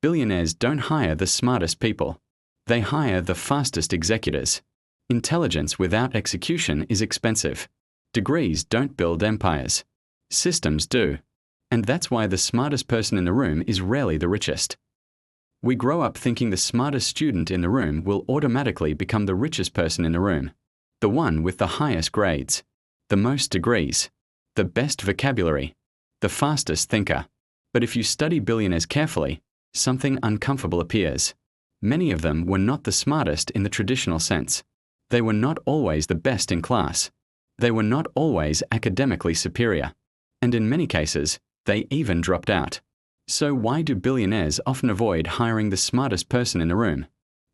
Billionaires don't hire the smartest people. They hire the fastest executors. Intelligence without execution is expensive. Degrees don't build empires. Systems do. And that's why the smartest person in the room is rarely the richest. We grow up thinking the smartest student in the room will automatically become the richest person in the room. The one with the highest grades, the most degrees, the best vocabulary, the fastest thinker. But if you study billionaires carefully, something uncomfortable appears. Many of them were not the smartest in the traditional sense. They were not always the best in class. They were not always academically superior. And in many cases, they even dropped out. So why do billionaires often avoid hiring the smartest person in the room?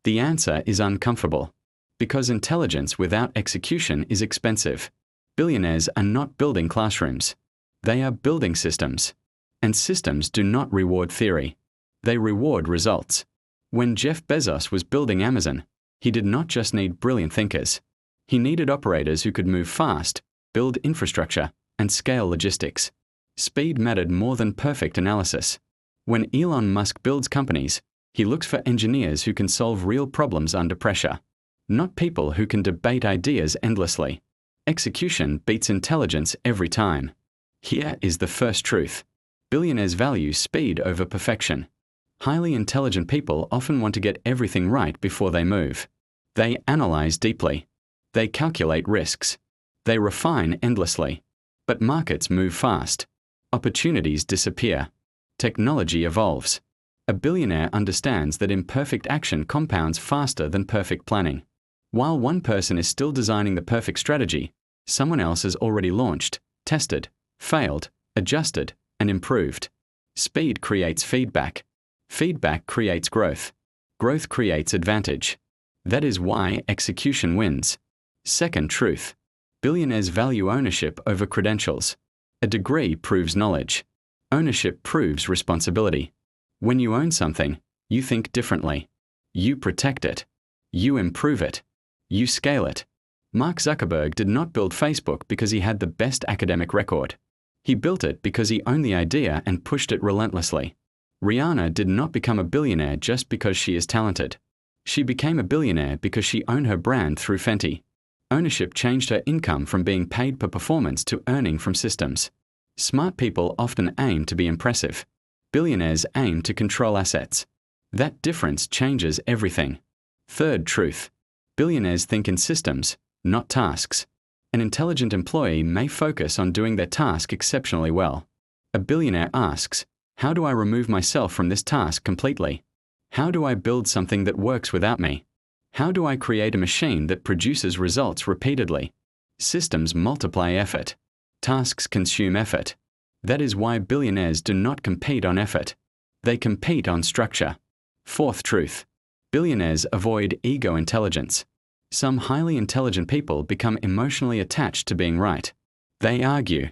The answer is uncomfortable. Because intelligence without execution is expensive. Billionaires are not building classrooms. They are building systems. And systems do not reward theory. They reward results. When Jeff Bezos was building Amazon, he did not just need brilliant thinkers. He needed operators who could move fast, build infrastructure, and scale logistics. Speed mattered more than perfect analysis. When Elon Musk builds companies, he looks for engineers who can solve real problems under pressure, not people who can debate ideas endlessly. Execution beats intelligence every time. Here is the first truth. Billionaires value speed over perfection. Highly intelligent people often want to get everything right before they move. They analyze deeply. They calculate risks. They refine endlessly. But markets move fast. Opportunities disappear. Technology evolves. A billionaire understands that imperfect action compounds faster than perfect planning. While one person is still designing the perfect strategy, someone else has already launched, tested, failed, adjusted, and improved. Speed creates feedback. Feedback creates growth. Growth creates advantage. That is why execution wins. Second truth. Billionaires value ownership over credentials. A degree proves knowledge. Ownership proves responsibility. When you own something, you think differently. You protect it. You improve it. You scale it. Mark Zuckerberg did not build Facebook because he had the best academic record. He built it because he owned the idea and pushed it relentlessly. Rihanna did not become a billionaire just because she is talented. She became a billionaire because she owned her brand through Fenty. Ownership changed her income from being paid per performance to earning from systems. Smart people often aim to be impressive. Billionaires aim to control assets. That difference changes everything. Third truth. Billionaires think in systems, not tasks. An intelligent employee may focus on doing their task exceptionally well. A billionaire asks, how do I remove myself from this task completely? How do I build something that works without me? How do I create a machine that produces results repeatedly? Systems multiply effort. Tasks consume effort. That is why billionaires do not compete on effort. They compete on structure. Fourth truth. Billionaires avoid ego intelligence. Some highly intelligent people become emotionally attached to being right. They argue.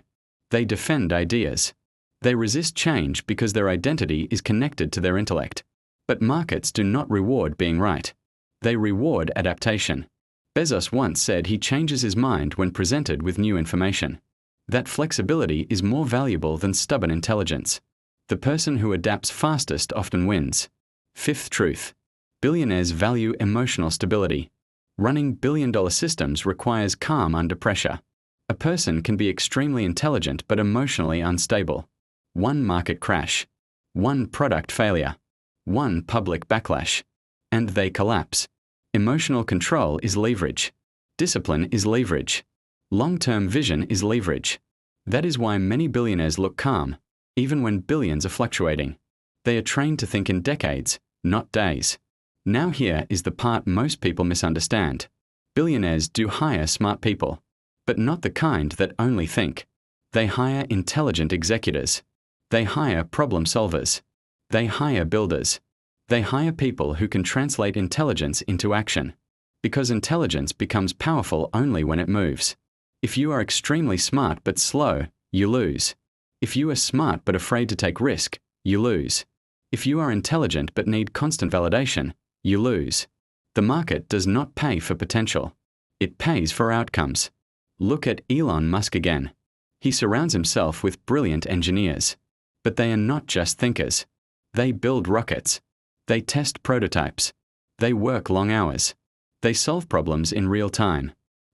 They defend ideas. They resist change because their identity is connected to their intellect. But markets do not reward being right. They reward adaptation. Bezos once said he changes his mind when presented with new information. That flexibility is more valuable than stubborn intelligence. The person who adapts fastest often wins. Fifth truth. Billionaires value emotional stability. Running billion-dollar systems requires calm under pressure. A person can be extremely intelligent but emotionally unstable. One market crash. One product failure. One public backlash. And they collapse. Emotional control is leverage. Discipline is leverage. Long-term vision is leverage. That is why many billionaires look calm, even when billions are fluctuating. They are trained to think in decades, not days. Now here is the part most people misunderstand. Billionaires do hire smart people, but not the kind that only think. They hire intelligent executors. They hire problem solvers. They hire builders. They hire people who can translate intelligence into action. Because intelligence becomes powerful only when it moves. If you are extremely smart but slow, you lose. If you are smart but afraid to take risk, you lose. If you are intelligent but need constant validation, you lose. The market does not pay for potential. It pays for outcomes. Look at Elon Musk again. He surrounds himself with brilliant engineers. But they are not just thinkers. They build rockets, They test prototypes. They work long hours. They solve problems in real time.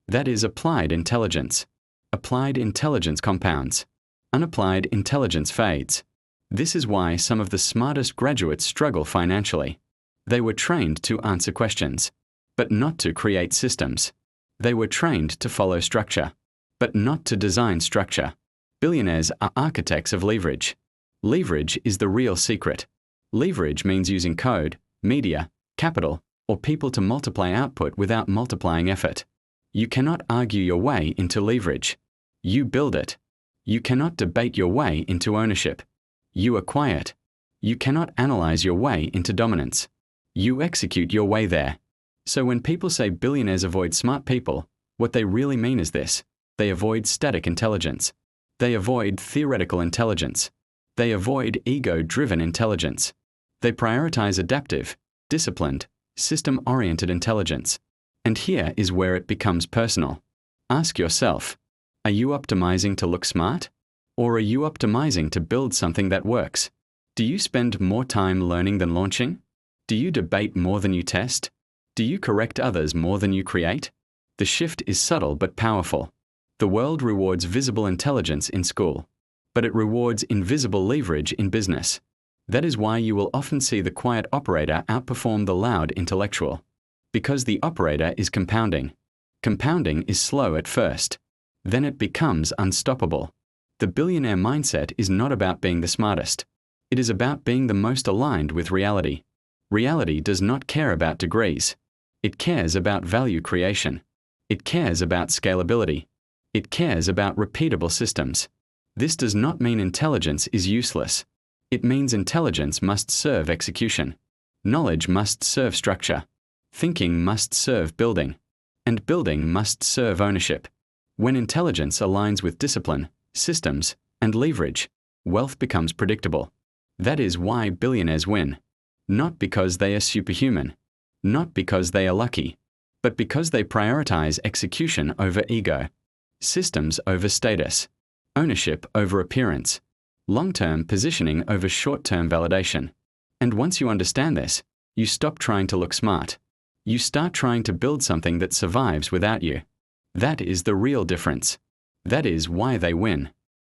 That is applied intelligence. Applied intelligence compounds. Unapplied intelligence fades. This is why some of the smartest graduates struggle financially. They were trained to answer questions, but not to create systems. They were trained to follow structure, but not to design structure. Billionaires are architects of leverage. Leverage is the real secret. Leverage means using code, media, capital, or people to multiply output without multiplying effort. You cannot argue your way into leverage. You build it. You cannot debate your way into ownership. You acquire it. You cannot analyze your way into dominance. You execute your way there. So when people say billionaires avoid smart people, what they really mean is this: they avoid static intelligence. They avoid theoretical intelligence. They avoid ego-driven intelligence. They prioritize adaptive, disciplined, system-oriented intelligence. And here is where it becomes personal. Ask yourself, are you optimizing to look smart? Or are you optimizing to build something that works? Do you spend more time learning than launching? Do you debate more than you test? Do you correct others more than you create? The shift is subtle but powerful. The world rewards visible intelligence in school, but it rewards invisible leverage in business. That is why you will often see the quiet operator outperform the loud intellectual. Because the operator is compounding. Compounding is slow at first. Then it becomes unstoppable. The billionaire mindset is not about being the smartest. It is about being the most aligned with reality. Reality does not care about degrees. It cares about value creation. It cares about scalability. It cares about repeatable systems. This does not mean intelligence is useless. It means intelligence must serve execution. Knowledge must serve structure. Thinking must serve building. And building must serve ownership. When intelligence aligns with discipline, systems, and leverage, wealth becomes predictable. That is why billionaires win. Not because they are superhuman. Not because they are lucky, but because they prioritize execution over ego, systems over status, ownership over appearance, long-term positioning over short-term validation. And once you understand this, you stop trying to look smart. You start trying to build something that survives without you. That is the real difference. That is why they win.